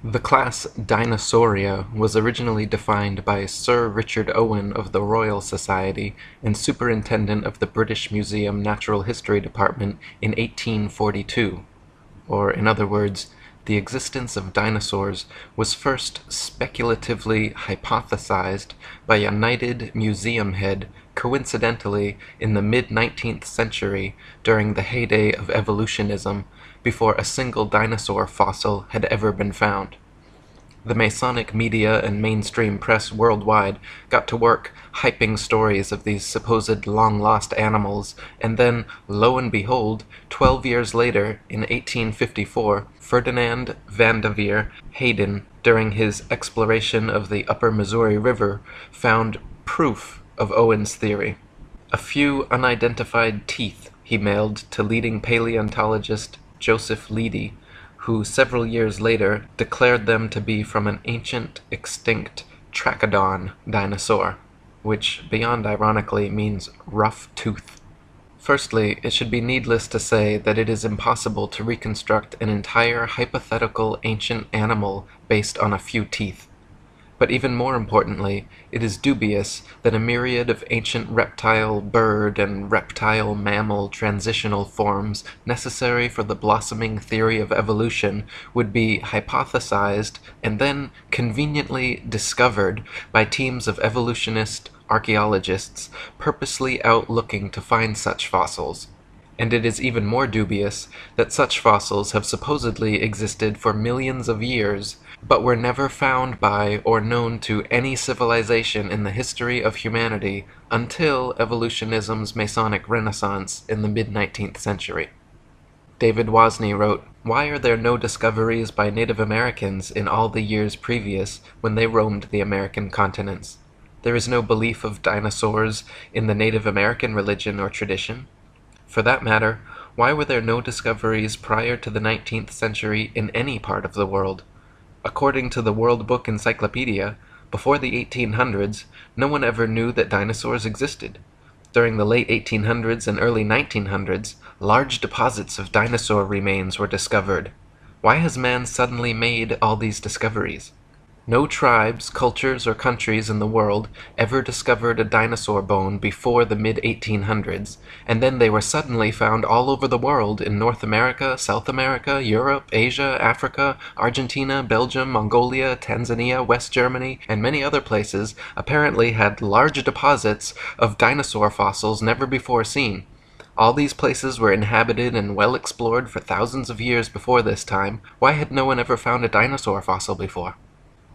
The class Dinosauria was originally defined by Sir Richard Owen of the Royal Society and Superintendent of the British Museum Natural History Department in 1842, or in other words, the existence of dinosaurs was first speculatively hypothesized by a knighted museum head coincidentally in the mid-19th century during the heyday of evolutionism, before a single dinosaur fossil had ever been found. The Masonic media and mainstream press worldwide got to work hyping stories of these supposed long-lost animals, and then, lo and behold, 12 years later, in 1854, Ferdinand Vandiveer Hayden, during his exploration of the upper Missouri River, found proof of Owen's theory. A few unidentified teeth he mailed to leading paleontologist Joseph Leidy, who several years later declared them to be from an ancient, extinct Trachodon dinosaur, which, beyond ironically, means rough tooth. Firstly, it should be needless to say that it is impossible to reconstruct an entire hypothetical ancient animal based on a few teeth. But even more importantly, it is dubious that a myriad of ancient reptile, bird, and reptile mammal transitional forms necessary for the blossoming theory of evolution would be hypothesized and then conveniently discovered by teams of evolutionist archaeologists purposely out looking to find such fossils. And it is even more dubious that such fossils have supposedly existed for millions of years, but were never found by or known to any civilization in the history of humanity until evolutionism's Masonic renaissance in the mid-19th century. David Wozni wrote, "Why are there no discoveries by Native Americans in all the years previous when they roamed the American continents? There is no belief of dinosaurs in the Native American religion or tradition. For that matter, why were there no discoveries prior to the 19th century in any part of the world? According to the World Book Encyclopedia, before the 1800s, no one ever knew that dinosaurs existed. During the late 1800s and early 1900s, large deposits of dinosaur remains were discovered. Why has man suddenly made all these discoveries? No tribes, cultures, or countries in the world ever discovered a dinosaur bone before the mid-1800s, and then they were suddenly found all over the world in North America, South America, Europe, Asia, Africa, Argentina, Belgium, Mongolia, Tanzania, West Germany, and many other places apparently had large deposits of dinosaur fossils never before seen. All these places were inhabited and well explored for thousands of years before this time. Why had no one ever found a dinosaur fossil before?"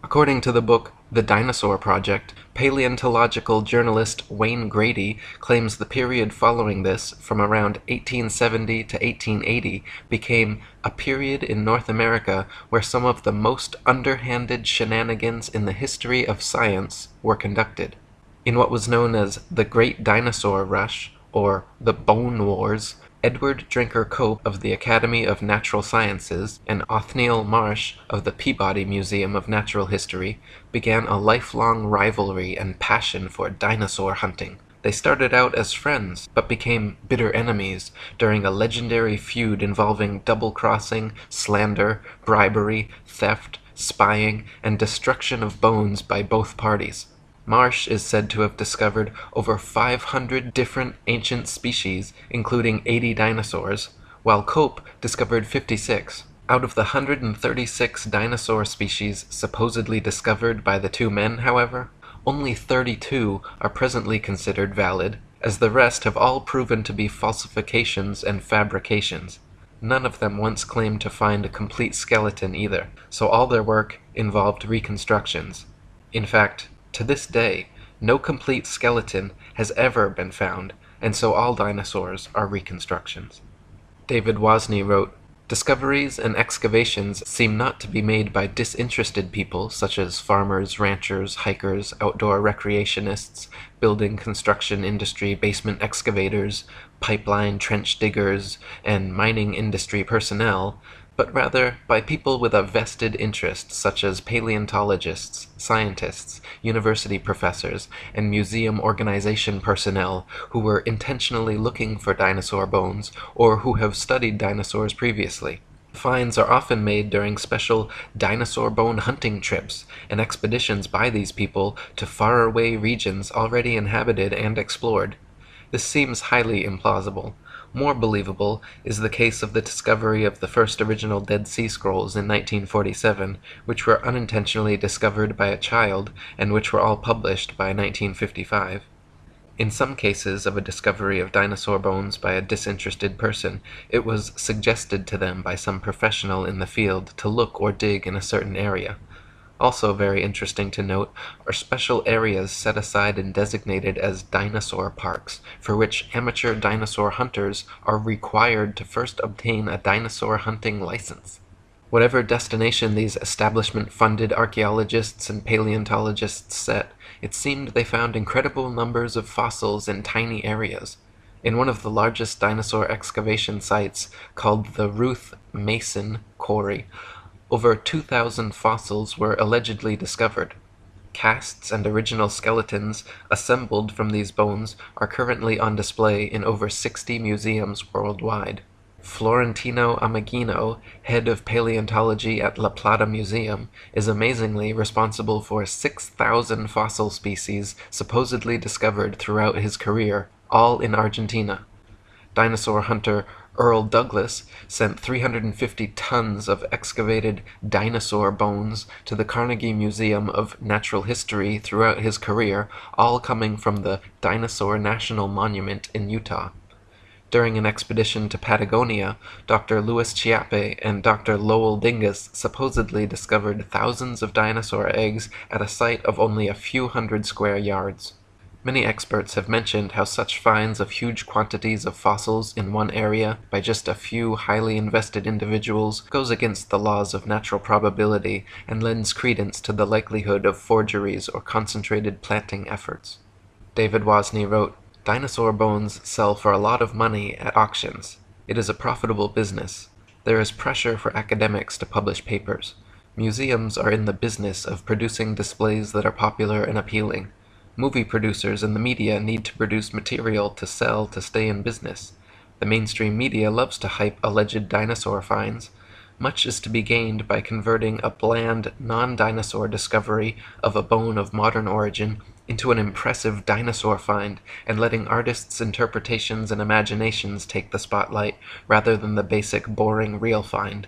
According to the book The Dinosaur Project, paleontological journalist Wayne Grady claims the period following this, from around 1870 to 1880, became a period in North America where some of the most underhanded shenanigans in the history of science were conducted. In what was known as the Great Dinosaur Rush, or the Bone Wars, Edward Drinker Cope of the Academy of Natural Sciences and Othniel Marsh of the Peabody Museum of Natural History began a lifelong rivalry and passion for dinosaur hunting. They started out as friends, but became bitter enemies during a legendary feud involving double-crossing, slander, bribery, theft, spying, and destruction of bones by both parties. Marsh is said to have discovered over 500 different ancient species, including 80 dinosaurs, while Cope discovered 56. Out of the 136 dinosaur species supposedly discovered by the two men, however, only 32 are presently considered valid, as the rest have all proven to be falsifications and fabrications. None of them once claimed to find a complete skeleton either, so all their work involved reconstructions. In fact, to this day, no complete skeleton has ever been found, and so all dinosaurs are reconstructions. David Wozni wrote, "Discoveries and excavations seem not to be made by disinterested people such as farmers, ranchers, hikers, outdoor recreationists, building construction industry basement excavators, pipeline trench diggers, and mining industry personnel, but rather by people with a vested interest such as paleontologists, scientists, university professors, and museum organization personnel who were intentionally looking for dinosaur bones or who have studied dinosaurs previously. Finds are often made during special dinosaur bone hunting trips and expeditions by these people to faraway regions already inhabited and explored. This seems highly implausible. More believable is the case of the discovery of the first original Dead Sea Scrolls in 1947, which were unintentionally discovered by a child and which were all published by 1955. In some cases of a discovery of dinosaur bones by a disinterested person, it was suggested to them by some professional in the field to look or dig in a certain area. Also very interesting to note are special areas set aside and designated as dinosaur parks, for which amateur dinosaur hunters are required to first obtain a dinosaur hunting license. Whatever destination these establishment-funded archaeologists and paleontologists set, it seemed they found incredible numbers of fossils in tiny areas. In one of the largest dinosaur excavation sites, called the Ruth Mason Quarry, over 2,000 fossils were allegedly discovered. Casts and original skeletons assembled from these bones are currently on display in over 60 museums worldwide. Florentino Ameghino, head of paleontology at La Plata Museum, is amazingly responsible for 6,000 fossil species supposedly discovered throughout his career, all in Argentina. Dinosaur hunter Earl Douglas sent 350 tons of excavated dinosaur bones to the Carnegie Museum of Natural History throughout his career, all coming from the Dinosaur National Monument in Utah. During an expedition to Patagonia, Dr. Louis Chiappe and Dr. Lowell Dingus supposedly discovered thousands of dinosaur eggs at a site of only a few hundred square yards. Many experts have mentioned how such finds of huge quantities of fossils in one area by just a few highly invested individuals goes against the laws of natural probability and lends credence to the likelihood of forgeries or concentrated planting efforts. David Wozni wrote, "Dinosaur bones sell for a lot of money at auctions. It is a profitable business. There is pressure for academics to publish papers. Museums are in the business of producing displays that are popular and appealing. Movie producers and the media need to produce material to sell to stay in business. The mainstream media loves to hype alleged dinosaur finds. Much is to be gained by converting a bland, non-dinosaur discovery of a bone of modern origin into an impressive dinosaur find and letting artists' interpretations and imaginations take the spotlight rather than the basic, boring, real find.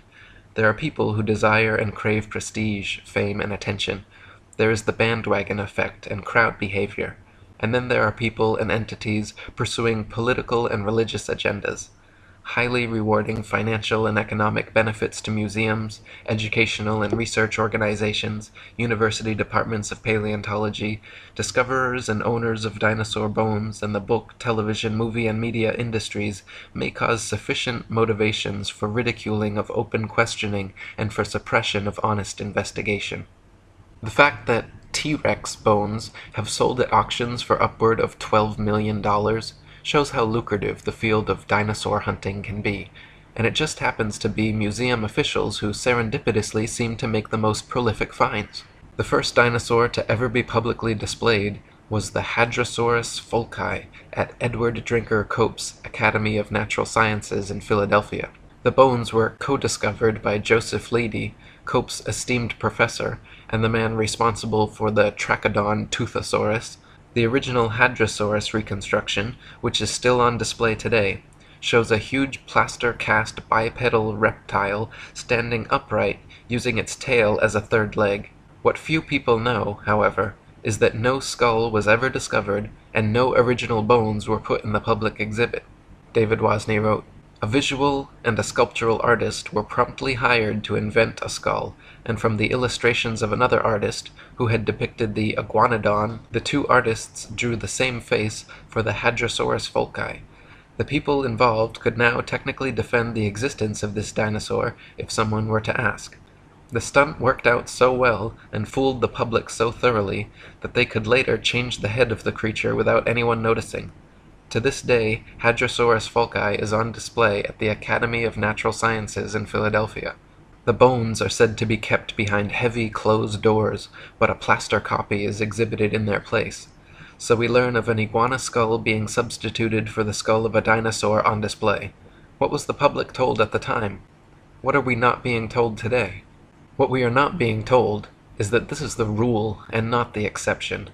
There are people who desire and crave prestige, fame, and attention. There is the bandwagon effect and crowd behavior, and then there are people and entities pursuing political and religious agendas. Highly rewarding financial and economic benefits to museums, educational and research organizations, university departments of paleontology, discoverers and owners of dinosaur bones, and the book, television, movie, and media industries may cause sufficient motivations for ridiculing of open questioning and for suppression of honest investigation. The fact that T-Rex bones have sold at auctions for upward of $12 million shows how lucrative the field of dinosaur hunting can be, and it just happens to be museum officials who serendipitously seem to make the most prolific finds. The first dinosaur to ever be publicly displayed was the Hadrosaurus folci at Edward Drinker Cope's Academy of Natural Sciences in Philadelphia. The bones were co-discovered by Joseph Leidy, Cope's esteemed professor, and the man responsible for the Trachodon Toothosaurus. The original Hadrosaurus reconstruction, which is still on display today, shows a huge plaster-cast bipedal reptile standing upright, using its tail as a third leg. What few people know, however, is that no skull was ever discovered, and no original bones were put in the public exhibit. David Wozni wrote, "A visual and a sculptural artist were promptly hired to invent a skull, and from the illustrations of another artist, who had depicted the iguanodon, the two artists drew the same face for the Hadrosaurus folci. The people involved could now technically defend the existence of this dinosaur if someone were to ask. The stunt worked out so well and fooled the public so thoroughly that they could later change the head of the creature without anyone noticing. To this day, Hadrosaurus folci is on display at the Academy of Natural Sciences in Philadelphia. The bones are said to be kept behind heavy closed doors, but a plaster copy is exhibited in their place. So we learn of an iguana skull being substituted for the skull of a dinosaur on display. What was the public told at the time? What are we not being told today? What we are not being told is that this is the rule and not the exception.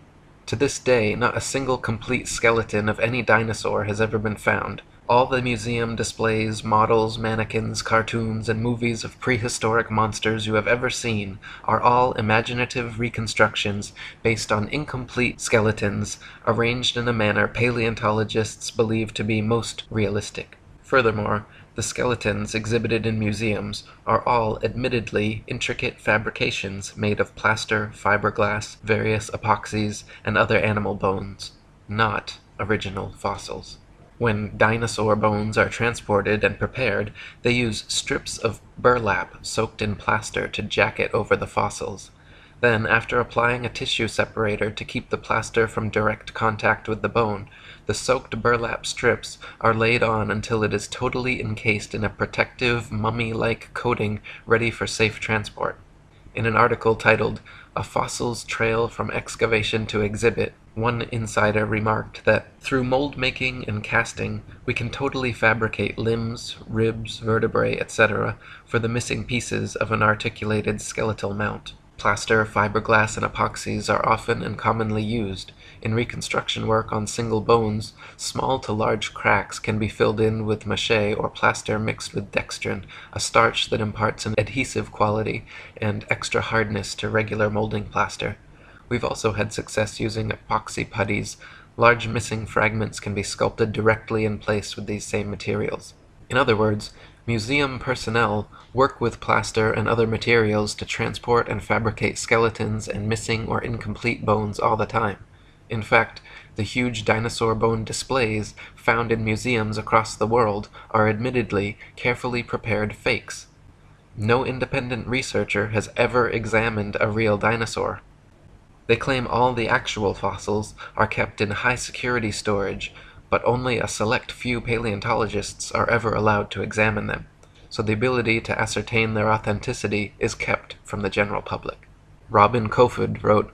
To this day, not a single complete skeleton of any dinosaur has ever been found. All the museum displays, models, mannequins, cartoons, and movies of prehistoric monsters you have ever seen are all imaginative reconstructions based on incomplete skeletons arranged in a manner paleontologists believe to be most realistic. Furthermore, the skeletons exhibited in museums are all admittedly intricate fabrications made of plaster, fiberglass, various epoxies, and other animal bones, not original fossils. When dinosaur bones are transported and prepared, they use strips of burlap soaked in plaster to jacket over the fossils. Then, after applying a tissue separator to keep the plaster from direct contact with the bone, the soaked burlap strips are laid on until it is totally encased in a protective, mummy-like coating ready for safe transport. In an article titled, "A Fossil's Trail from Excavation to Exhibit," one insider remarked that, through mold making and casting, we can totally fabricate limbs, ribs, vertebrae, etc. for the missing pieces of an articulated skeletal mount. Plaster, fiberglass, and epoxies are often and commonly used. In reconstruction work on single bones, small to large cracks can be filled in with mache or plaster mixed with dextrin, a starch that imparts an adhesive quality and extra hardness to regular molding plaster. We've also had success using epoxy putties. Large missing fragments can be sculpted directly in place with these same materials. In other words, museum personnel work with plaster and other materials to transport and fabricate skeletons and missing or incomplete bones all the time. In fact, the huge dinosaur bone displays found in museums across the world are admittedly carefully prepared fakes. No independent researcher has ever examined a real dinosaur. They claim all the actual fossils are kept in high-security storage, but only a select few paleontologists are ever allowed to examine them, so the ability to ascertain their authenticity is kept from the general public. Robin Kofod wrote,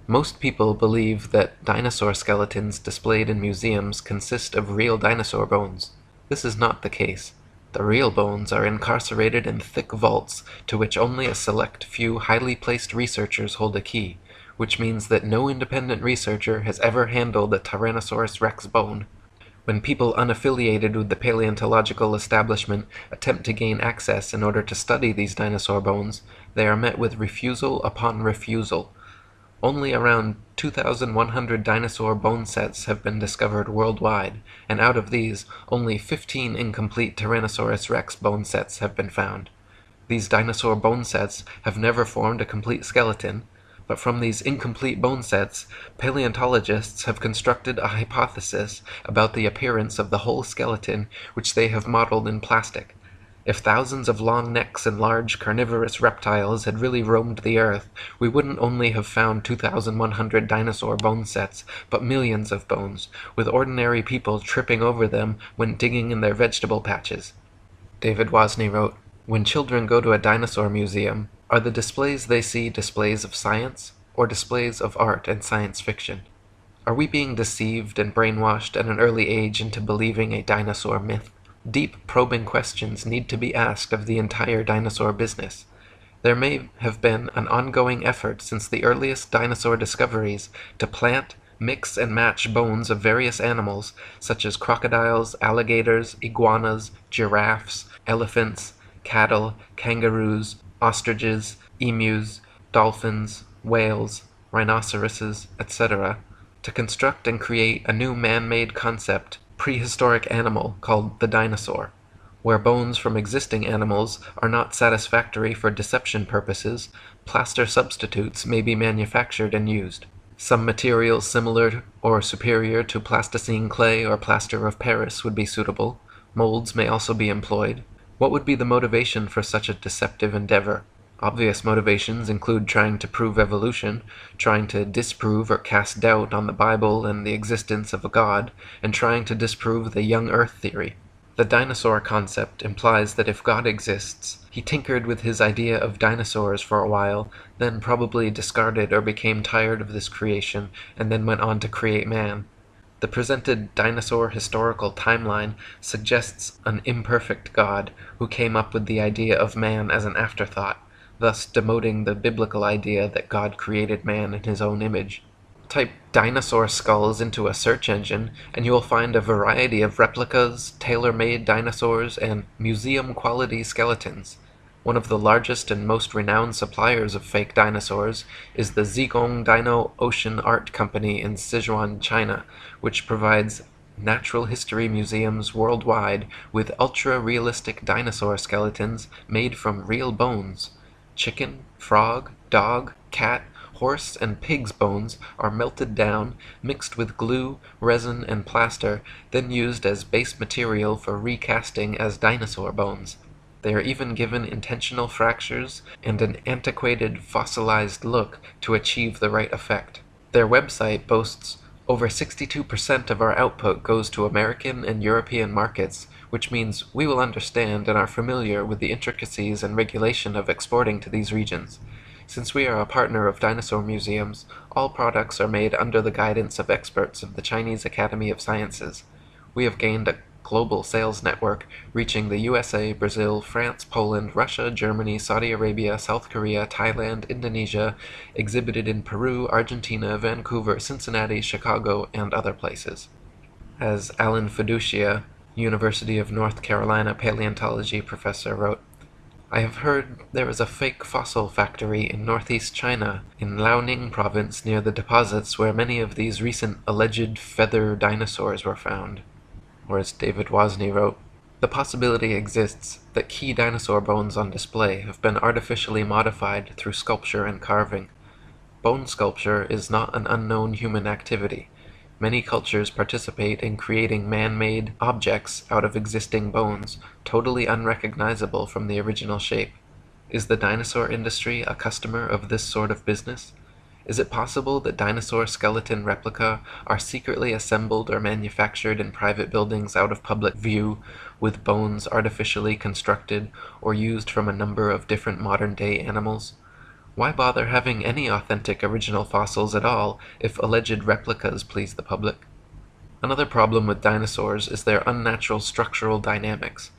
"Most people believe that dinosaur skeletons displayed in museums consist of real dinosaur bones. This is not the case. The real bones are incarcerated in thick vaults to which only a select few highly placed researchers hold a key, which means that no independent researcher has ever handled a Tyrannosaurus rex bone. When people unaffiliated with the paleontological establishment attempt to gain access in order to study these dinosaur bones, they are met with refusal upon refusal. Only around 2,100 dinosaur bone sets have been discovered worldwide, and out of these, only 15 incomplete Tyrannosaurus rex bone sets have been found. These dinosaur bone sets have never formed a complete skeleton, but from these incomplete bone sets, paleontologists have constructed a hypothesis about the appearance of the whole skeleton which they have modeled in plastic. If thousands of long necks and large carnivorous reptiles had really roamed the earth, we wouldn't only have found 2,100 dinosaur bone sets, but millions of bones, with ordinary people tripping over them when digging in their vegetable patches." David Wozni wrote, "When children go to a dinosaur museum, are the displays they see displays of science or displays of art and science fiction? Are we being deceived and brainwashed at an early age into believing a dinosaur myth? Deep, probing questions need to be asked of the entire dinosaur business. There may have been an ongoing effort since the earliest dinosaur discoveries to plant, mix, and match bones of various animals such as crocodiles, alligators, iguanas, giraffes, elephants, cattle, kangaroos, ostriches, emus, dolphins, whales, rhinoceroses, etc., to construct and create a new man-made concept, prehistoric animal called the dinosaur, where bones from existing animals are not satisfactory for deception purposes. Plaster substitutes may be manufactured and used. Some materials similar or superior to plasticine clay or plaster of Paris would be suitable. Molds may also be employed. What would be the motivation for such a deceptive endeavor? Obvious motivations include trying to prove evolution, trying to disprove or cast doubt on the Bible and the existence of a God, and trying to disprove the young Earth theory. The dinosaur concept implies that if God exists, he tinkered with his idea of dinosaurs for a while, then probably discarded or became tired of this creation, and then went on to create man. The The presented dinosaur historical timeline suggests an imperfect God who came up with the idea of man as an afterthought, thus demoting the biblical idea that God created man in his own image. Type dinosaur skulls into a search engine, and you will find a variety of replicas, tailor-made dinosaurs, and museum-quality skeletons. One of the largest and most renowned suppliers of fake dinosaurs is the Zigong Dino Ocean Art Company in Sichuan, China, which provides natural history museums worldwide with ultra-realistic dinosaur skeletons made from real bones. Chicken, frog, dog, cat, horse, and pig's bones are melted down, mixed with glue, resin, and plaster, then used as base material for recasting as dinosaur bones. They are even given intentional fractures and an antiquated, fossilized look to achieve the right effect. Their website boasts over 62% of our output goes to American and European markets, which means we will understand and are familiar with the intricacies and regulation of exporting to these regions. Since we are a partner of dinosaur museums, all products are made under the guidance of experts of the Chinese Academy of Sciences. We have gained a global sales network reaching the USA, Brazil, France, Poland, Russia, Germany, Saudi Arabia, South Korea, Thailand, Indonesia, exhibited in Peru, Argentina, Vancouver, Cincinnati, Chicago, and other places. As Alan Fiducia, University of North Carolina paleontology professor, wrote, I have heard there is a fake fossil factory in northeast China, in Liaoning province near the deposits where many of these recent alleged feather dinosaurs were found. Or as David Wozni wrote, the possibility exists that key dinosaur bones on display have been artificially modified through sculpture and carving. Bone sculpture is not an unknown human activity. Many cultures participate in creating man-made objects out of existing bones, totally unrecognizable from the original shape. Is the dinosaur industry a customer of this sort of business? Is it possible that dinosaur skeleton replica are secretly assembled or manufactured in private buildings out of public view, with bones artificially constructed or used from a number of different modern-day animals? Why bother having any authentic original fossils at all if alleged replicas please the public? Another problem with dinosaurs is their unnatural structural dynamics.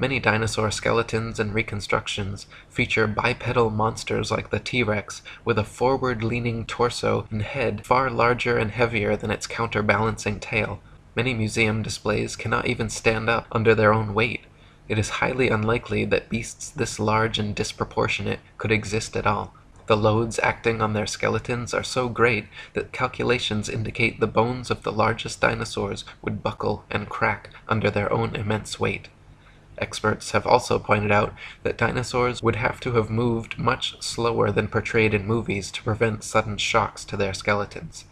Many dinosaur skeletons and reconstructions feature bipedal monsters like the T-Rex with a forward-leaning torso and head far larger and heavier than its counterbalancing tail. Many museum displays cannot even stand up under their own weight. It is highly unlikely that beasts this large and disproportionate could exist at all. The loads acting on their skeletons are so great that calculations indicate the bones of the largest dinosaurs would buckle and crack under their own immense weight. Experts have also pointed out that dinosaurs would have to have moved much slower than portrayed in movies to prevent sudden shocks to their skeletons.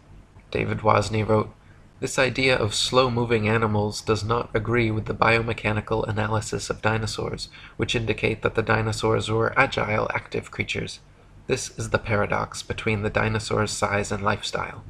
David Wozni wrote, this idea of slow-moving animals does not agree with the biomechanical analysis of dinosaurs, which indicate that the dinosaurs were agile, active creatures. This is the paradox between the dinosaur's size and lifestyle.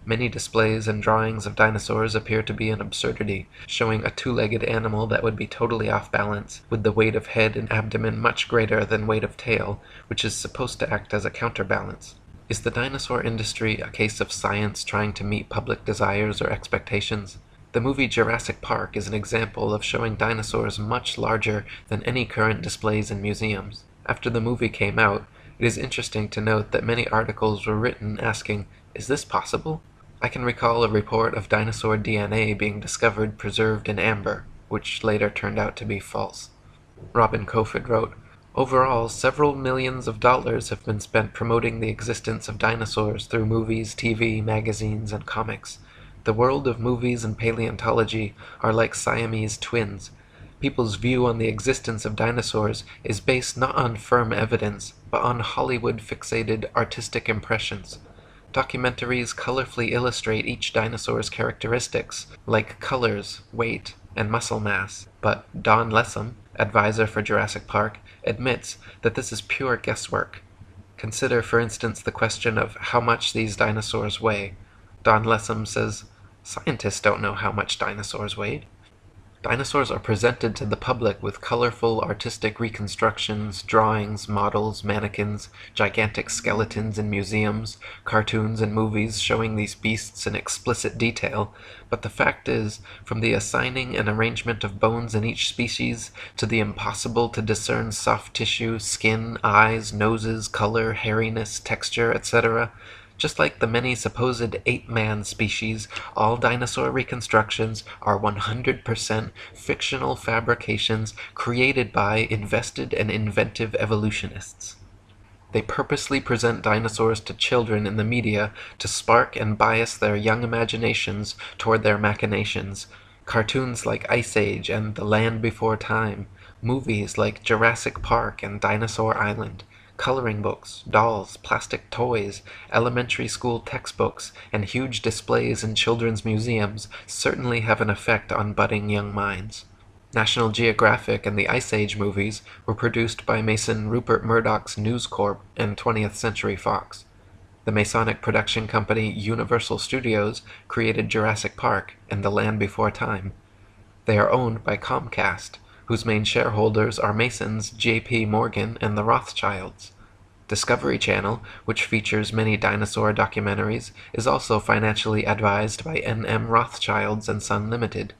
Many displays and drawings of dinosaurs appear to be an absurdity, showing a two-legged animal that would be totally off balance, with the weight of head and abdomen much greater than weight of tail, which is supposed to act as a counterbalance. Is the dinosaur industry a case of science trying to meet public desires or expectations? The movie Jurassic Park is an example of showing dinosaurs much larger than any current displays in museums. After the movie came out, it is interesting to note that many articles were written asking, is this possible? I can recall a report of dinosaur DNA being discovered preserved in amber, which later turned out to be false. Robin Kofod wrote, overall, several millions of dollars have been spent promoting the existence of dinosaurs through movies, TV, magazines, and comics. The world of movies and paleontology are like Siamese twins. People's view on the existence of dinosaurs is based not on firm evidence, but on Hollywood-fixated artistic impressions. Documentaries colorfully illustrate each dinosaur's characteristics, like colors, weight, and muscle mass, but Don Lessam, advisor for Jurassic Park, admits that this is pure guesswork. Consider, for instance, the question of how much these dinosaurs weigh. Don Lessam says, scientists don't know how much dinosaurs weighed. Dinosaurs are presented to the public with colorful artistic reconstructions, drawings, models, mannequins, gigantic skeletons in museums, cartoons and movies showing these beasts in explicit detail, but the fact is, from the assigning and arrangement of bones in each species, to the impossible to discern soft tissue, skin, eyes, noses, color, hairiness, texture, etc., just like the many supposed ape-man species, all dinosaur reconstructions are 100% fictional fabrications created by invested and inventive evolutionists. They purposely present dinosaurs to children in the media to spark and bias their young imaginations toward their machinations. Cartoons like Ice Age and The Land Before Time, movies like Jurassic Park and Dinosaur Island, coloring books, dolls, plastic toys, elementary school textbooks, and huge displays in children's museums certainly have an effect on budding young minds. National Geographic and the Ice Age movies were produced by Mason Rupert Murdoch's News Corp and 20th Century Fox. The Masonic production company Universal Studios created Jurassic Park and The Land Before Time. They are owned by Comcast, whose main shareholders are Masons J.P. Morgan and the Rothschilds. Discovery Channel, which features many dinosaur documentaries, is also financially advised by N.M. Rothschilds and Son Limited.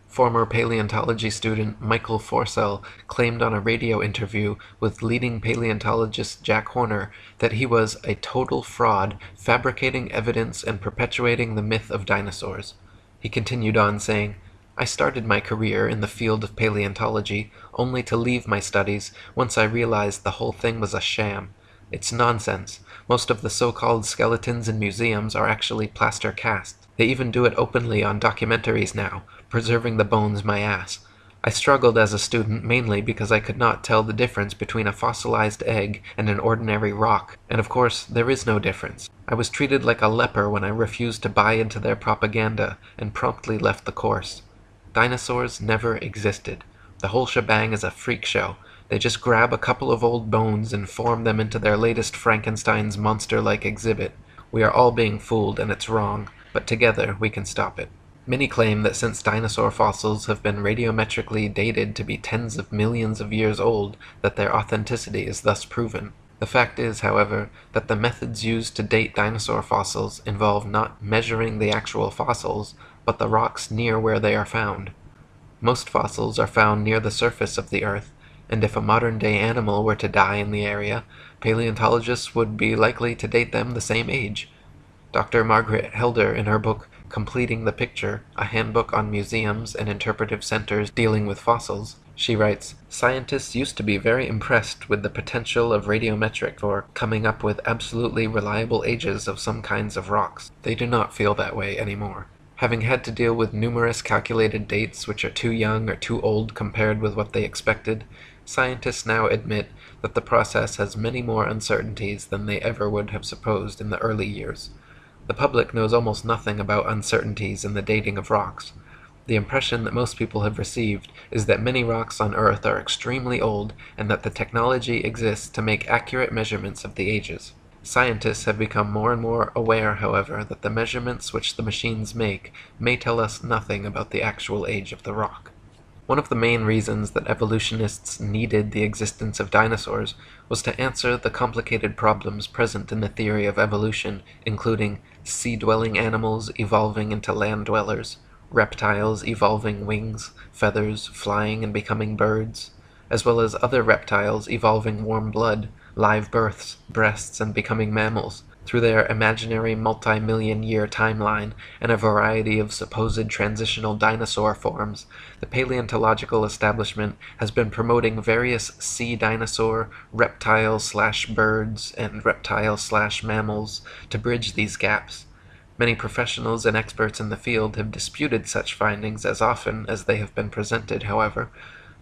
Former paleontology student Michael Forsell claimed on a radio interview with leading paleontologist Jack Horner that he was a total fraud, fabricating evidence and perpetuating the myth of dinosaurs. He continued on saying, "I started my career in the field of paleontology only to leave my studies once I realized the whole thing was a sham. It's nonsense. Most of the so-called skeletons in museums are actually plaster casts. They even do it openly on documentaries now, preserving the bones my ass. I struggled as a student mainly because I could not tell the difference between a fossilized egg and an ordinary rock, and of course there is no difference. I was treated like a leper when I refused to buy into their propaganda and promptly left the course. Dinosaurs never existed. The whole shebang is a freak show. They just grab a couple of old bones and form them into their latest Frankenstein's monster-like exhibit. We are all being fooled, and it's wrong, but together we can stop it." Many claim that since dinosaur fossils have been radiometrically dated to be tens of millions of years old, that their authenticity is thus proven. The fact is, however, that the methods used to date dinosaur fossils involve not measuring the actual fossils, but the rocks near where they are found. Most fossils are found near the surface of the Earth, and if a modern-day animal were to die in the area, paleontologists would be likely to date them the same age. Dr. Margaret Helder, in her book Completing the Picture, a handbook on museums and interpretive centers dealing with fossils, she writes, "Scientists used to be very impressed with the potential of radiometric for coming up with absolutely reliable ages of some kinds of rocks. They do not feel that way anymore. Having had to deal with numerous calculated dates which are too young or too old compared with what they expected, scientists now admit that the process has many more uncertainties than they ever would have supposed in the early years. The public knows almost nothing about uncertainties in the dating of rocks. The impression that most people have received is that many rocks on Earth are extremely old and that the technology exists to make accurate measurements of the ages. Scientists have become more and more aware, however, that the measurements which the machines make may tell us nothing about the actual age of the rock." One of the main reasons that evolutionists needed the existence of dinosaurs was to answer the complicated problems present in the theory of evolution, including sea-dwelling animals evolving into land dwellers, reptiles evolving wings, feathers, flying and becoming birds, as well as other reptiles evolving warm blood, live births, breasts, and becoming mammals, through their imaginary multi-million-year timeline and a variety of supposed transitional dinosaur forms. The paleontological establishment has been promoting various sea dinosaur, reptile/birds, and reptile/mammals to bridge these gaps. Many professionals and experts in the field have disputed such findings as often as they have been presented, however.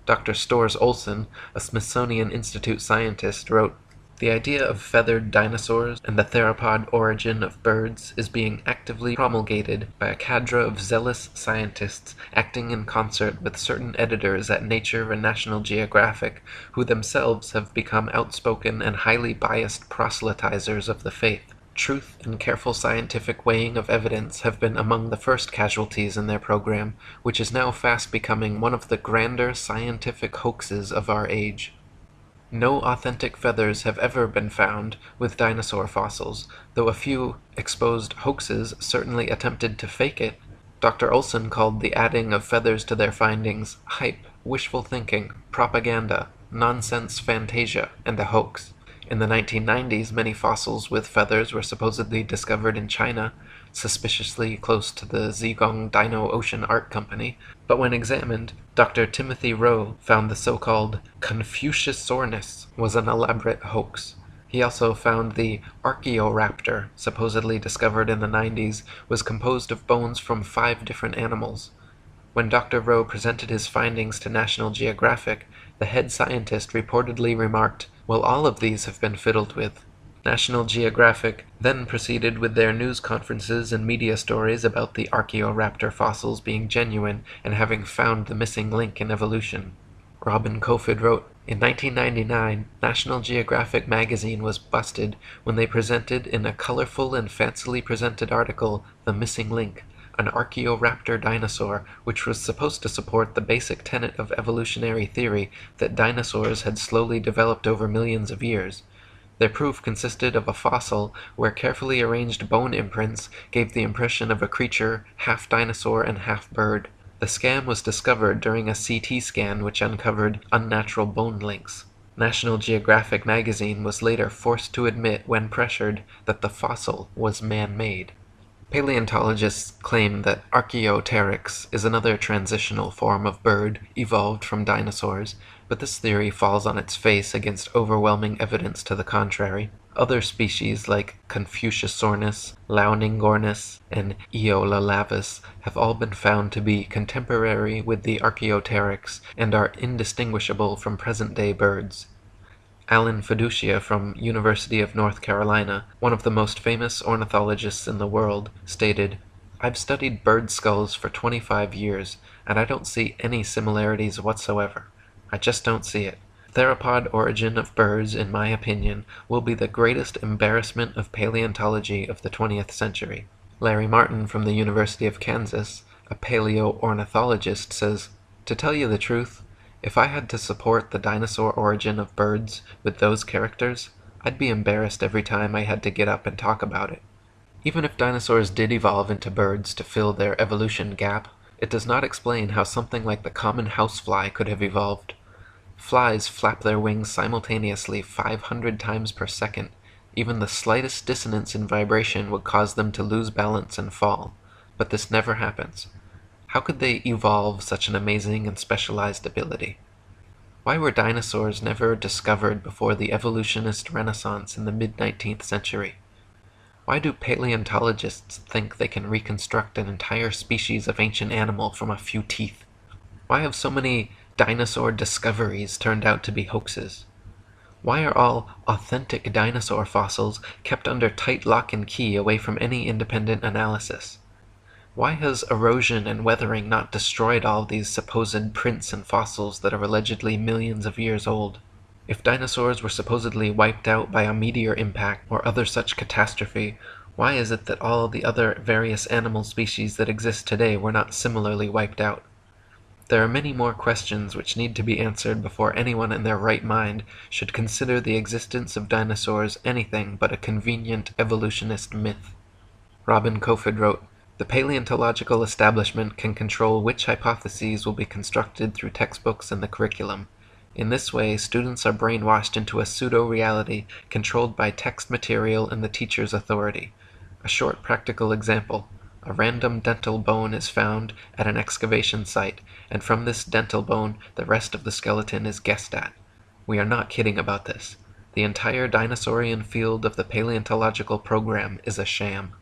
Dr. Storrs Olson, a Smithsonian Institute scientist, wrote, "The idea of feathered dinosaurs and the theropod origin of birds is being actively promulgated by a cadre of zealous scientists acting in concert with certain editors at Nature and National Geographic, who themselves have become outspoken and highly biased proselytizers of the faith. Truth and careful scientific weighing of evidence have been among the first casualties in their program, which is now fast becoming one of the grander scientific hoaxes of our age. No authentic feathers have ever been found with dinosaur fossils, though a few exposed hoaxes certainly attempted to fake it. Dr. Olson called the adding of feathers to their findings hype, wishful thinking, propaganda, nonsense fantasia, and a hoax. In the 1990s, many fossils with feathers were supposedly discovered in China, suspiciously close to the Zhejiang Dino Ocean Art Company, but when examined, Dr. Timothy Rowe found the so-called Confuciusornis was an elaborate hoax. He also found the Archaeoraptor, supposedly discovered in the 90s, was composed of bones from 5 different animals. When Dr. Rowe presented his findings to National Geographic, the head scientist reportedly remarked, "Well, all of these have been fiddled with." National Geographic then proceeded with their news conferences and media stories about the Archaeoraptor fossils being genuine and having found the missing link in evolution. Robin Kofod wrote, "In 1999, National Geographic magazine was busted when they presented in a colorful and fancily presented article the missing link, an Archaeoraptor dinosaur, which was supposed to support the basic tenet of evolutionary theory that dinosaurs had slowly developed over millions of years. Their proof consisted of a fossil where carefully arranged bone imprints gave the impression of a creature half dinosaur and half bird. The scam was discovered during a CT scan which uncovered unnatural bone links. National Geographic magazine was later forced to admit, when pressured, that the fossil was man-made." Paleontologists claim that Archaeopteryx is another transitional form of bird evolved from dinosaurs, but this theory falls on its face against overwhelming evidence to the contrary. Other species like Confuciusornis, Launingornis, and Eolalavis have all been found to be contemporary with the Archaeopteryx and are indistinguishable from present-day birds. Alan Fiducia from University of North Carolina, one of the most famous ornithologists in the world, stated, "I've studied bird skulls for 25 years, and I don't see any similarities whatsoever. I just don't see it. Theropod origin of birds, in my opinion, will be the greatest embarrassment of paleontology of the 20th century." Larry Martin from the University of Kansas, a paleoornithologist, says, "To tell you the truth, if I had to support the dinosaur origin of birds with those characters, I'd be embarrassed every time I had to get up and talk about it." Even if dinosaurs did evolve into birds to fill their evolution gap, it does not explain how something like the common housefly could have evolved. Flies flap their wings simultaneously 500 times per second. Even the slightest dissonance in vibration would cause them to lose balance and fall. But this never happens. How could they evolve such an amazing and specialized ability? Why were dinosaurs never discovered before the evolutionist renaissance in the mid-19th century? Why do paleontologists think they can reconstruct an entire species of ancient animal from a few teeth? Why have so many dinosaur discoveries turned out to be hoaxes? Why are all authentic dinosaur fossils kept under tight lock and key away from any independent analysis? Why has erosion and weathering not destroyed all these supposed prints and fossils that are allegedly millions of years old? If dinosaurs were supposedly wiped out by a meteor impact or other such catastrophe, why is it that all the other various animal species that exist today were not similarly wiped out? There are many more questions which need to be answered before anyone in their right mind should consider the existence of dinosaurs anything but a convenient evolutionist myth. Robin Kofod wrote, "The paleontological establishment can control which hypotheses will be constructed through textbooks and the curriculum. In this way, students are brainwashed into a pseudo-reality controlled by text material and the teacher's authority. A short practical example. A random dental bone is found at an excavation site, and from this dental bone, the rest of the skeleton is guessed at. We are not kidding about this. The entire dinosaurian field of the paleontological program is a sham."